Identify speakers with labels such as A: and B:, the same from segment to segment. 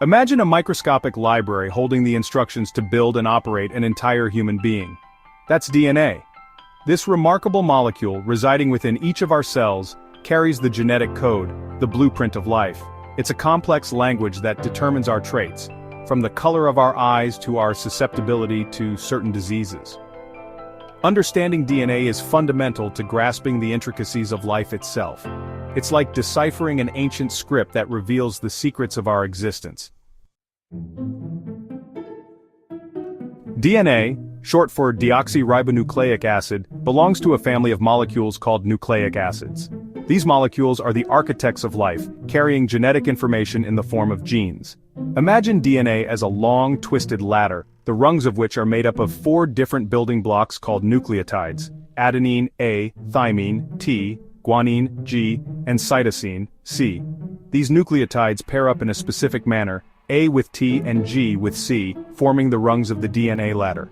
A: Imagine a microscopic library holding the instructions to build and operate an entire human being. That's DNA. This remarkable molecule, residing within each of our cells, carries the genetic code, the blueprint of life. It's a complex language that determines our traits, from the color of our eyes to our susceptibility to certain diseases. Understanding DNA is fundamental to grasping the intricacies of life itself. It's like deciphering an ancient script that reveals the secrets of our existence. DNA, short for deoxyribonucleic acid, belongs to a family of molecules called nucleic acids. These molecules are the architects of life, carrying genetic information in the form of genes. Imagine DNA as a long, twisted ladder, the rungs of which are made up of 4 different building blocks called nucleotides: adenine, A, thymine, T, guanine, G, and cytosine, C. These nucleotides pair up in a specific manner, A with T and G with C, forming the rungs of the DNA ladder.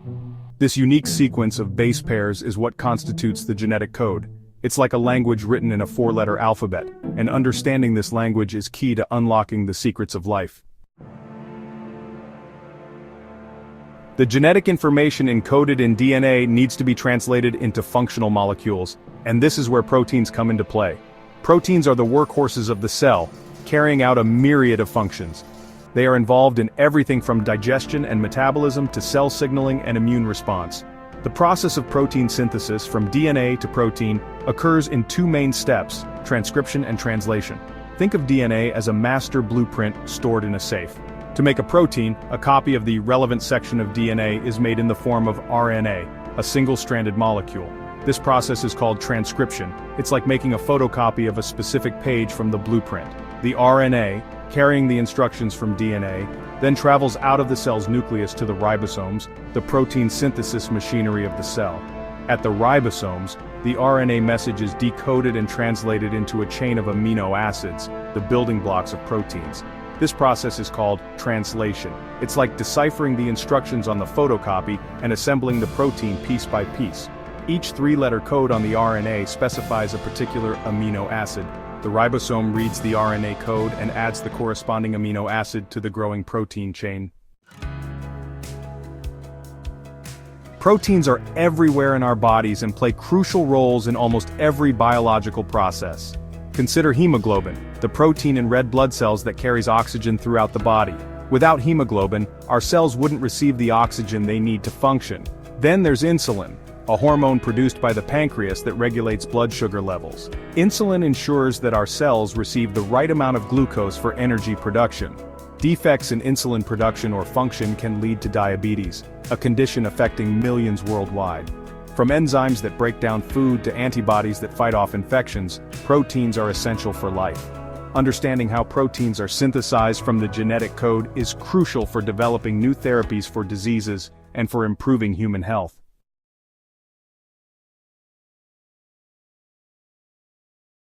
A: This unique sequence of base pairs is what constitutes the genetic code. It's like a language written in a 4-letter alphabet, and understanding this language is key to unlocking the secrets of life. The genetic information encoded in DNA needs to be translated into functional molecules, and this is where proteins come into play. Proteins are the workhorses of the cell, carrying out a myriad of functions. They are involved in everything from digestion and metabolism to cell signaling and immune response. The process of protein synthesis from DNA to protein occurs in 2 main steps: transcription and translation. Think of DNA as a master blueprint stored in a safe. To make a protein, a copy of the relevant section of DNA is made in the form of RNA, a single-stranded molecule. This process is called transcription. It's like making a photocopy of a specific page from the blueprint. The RNA, carrying the instructions from DNA, then travels out of the cell's nucleus to the ribosomes, the protein synthesis machinery of the cell. At the ribosomes, the RNA message is decoded and translated into a chain of amino acids, the building blocks of proteins. This process is called translation. It's like deciphering the instructions on the photocopy and assembling the protein piece by piece. Each 3-letter code on the RNA specifies a particular amino acid. The ribosome reads the RNA code and adds the corresponding amino acid to the growing protein chain. Proteins are everywhere in our bodies and play crucial roles in almost every biological process. Consider hemoglobin, the protein in red blood cells that carries oxygen throughout the body. Without hemoglobin, our cells wouldn't receive the oxygen they need to function. Then there's insulin, a hormone produced by the pancreas that regulates blood sugar levels. Insulin ensures that our cells receive the right amount of glucose for energy production. Defects in insulin production or function can lead to diabetes, a condition affecting millions worldwide. From enzymes that break down food to antibodies that fight off infections, proteins are essential for life. Understanding how proteins are synthesized from the genetic code is crucial for developing new therapies for diseases and for improving human health.